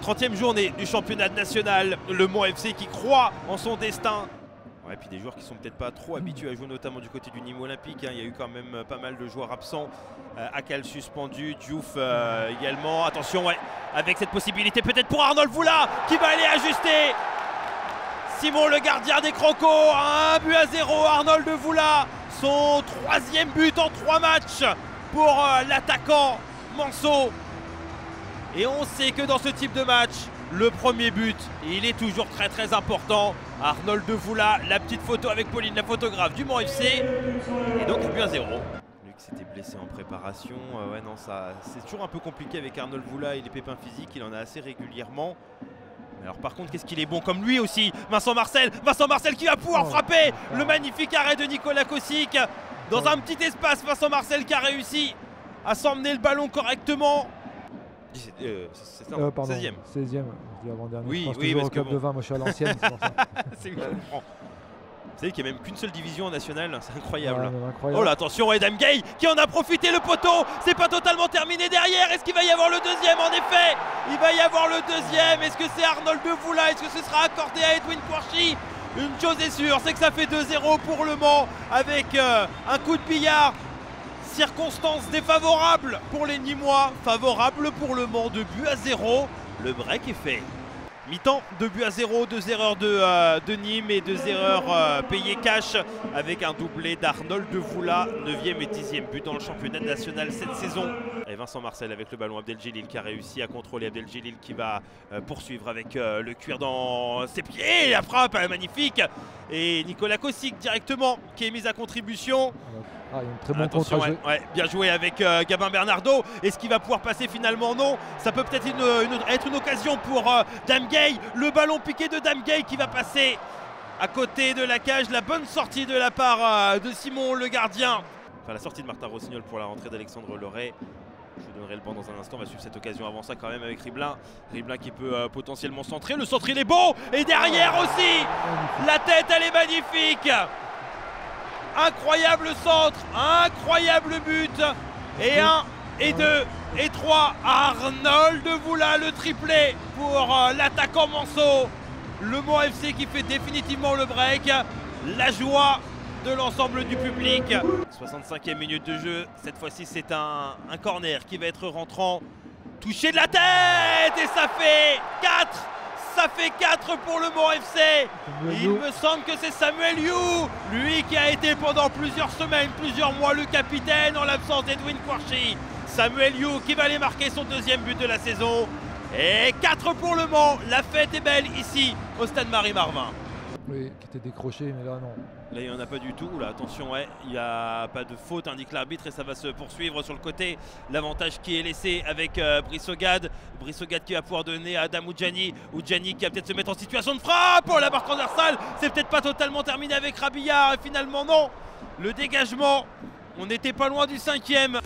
30e journée du championnat national. Le Mans FC qui croit en son destin. Ouais, puis des joueurs qui sont peut-être pas trop habitués à jouer, notamment du côté du Nîmes Olympique. Hein. Il y a eu quand même pas mal de joueurs absents. Akal suspendu, Diouf également. Attention, ouais, avec cette possibilité peut-être pour Arnold Voula qui va aller ajuster. Simon, le gardien des Crocos, 1-0, Arnold Voula. Son 3e but en 3 matchs pour l'attaquant Manceau. Et on sait que dans ce type de match, le premier but, il est toujours très important. Arnold Voula, la petite photo avec Pauline, la photographe du Mans FC. Et donc but 1-0. Lui qui s'était blessé en préparation, ouais non, ça c'est toujours un peu compliqué avec Arnold Voula et les pépins physiques, il en a assez régulièrement. Alors par contre, qu'est-ce qu'il est bon comme lui aussi, Vincent Marcel qui va pouvoir frapper. Le magnifique arrêt de Nicolas Kosic. Dans un petit espace, Vincent Marcel qui a réussi à s'emmener le ballon correctement. C'est ça, 16e. 16e, avant-dernier. Oui, oui, parce au club de 20, moi je suis à l'ancienne, c'est pour ça. C'est lui, je comprends. Vous savez qu'il n'y a même qu'une seule division nationale, c'est incroyable. Ouais, incroyable. Oh là, attention, Adam Gay qui en a profité, le poteau. C'est pas totalement terminé derrière. Est-ce qu'il va y avoir le deuxième? En effet, il va y avoir le deuxième. Est-ce que c'est Arnold Voula? Est-ce que ce sera accordé à Edwin Kouarchi? Une chose est sûre, c'est que ça fait 2-0 pour le Mans avec un coup de billard. Circonstances défavorables pour les Nîmois, favorables pour le Mans, 2-0. Le break est fait. Mi-temps, 2-0, 2 erreurs de Nîmes et 2 erreurs payées cash avec un doublé d'Arnold Voula, 9e et 10e but dans le championnat national cette saison. Et Vincent Marcel avec le ballon, Abdeljelil qui a réussi à contrôler, Abdeljelil qui va poursuivre avec le cuir dans ses pieds, la frappe magnifique. Et Nicolas Kosic directement qui est mis à contribution. Ah, il y a une très bonne attention, ouais, bien joué avec Gabin Bernardo. Est-ce qu'il va pouvoir passer finalement? Non. Ça peut peut-être être une occasion pour Dame Gay. Le ballon piqué de Dame Gay qui va passer à côté de la cage. La bonne sortie de la part de Simon, le gardien. Enfin, la sortie de Martin Rossignol pour la rentrée d'Alexandre Loret. Je vous donnerai le banc dans un instant. On va suivre cette occasion avant ça quand même avec Riblin. Riblin qui peut potentiellement centrer. Le centre il est bon. Et derrière aussi, la tête elle est magnifique. Incroyable centre, incroyable but. Et 1, et 2, et 3. Arnold Voula, le triplé pour l'attaquant Manceau. Le Mans FC qui fait définitivement le break. La joie de l'ensemble du public. 65e minute de jeu. Cette fois-ci, c'est un corner qui va être rentrant. Touché de la tête et ça fait 4. Ça fait 4 pour le Mans FC. Il me semble que c'est Samuel You, lui qui a été pendant plusieurs semaines, plusieurs mois le capitaine en l'absence d'Edwin Kouarchi. Samuel You qui va aller marquer son 2e but de la saison. Et 4 pour le Mans. La fête est belle ici au stade Marie-Marvin. Oui, qui était décroché, mais là non. Là, il n'y en a pas du tout. Là, attention, ouais, il n'y a pas de faute, indique l'arbitre, et ça va se poursuivre sur le côté. L'avantage qui est laissé avec Brissogade. Brissogade qui va pouvoir donner à Adam Oudjani. Oudjani qui va peut-être se mettre en situation de frappe. Oh, la barre transversale, c'est peut-être pas totalement terminé avec Rabillard. Et finalement, non. Le dégagement, on n'était pas loin du 5e.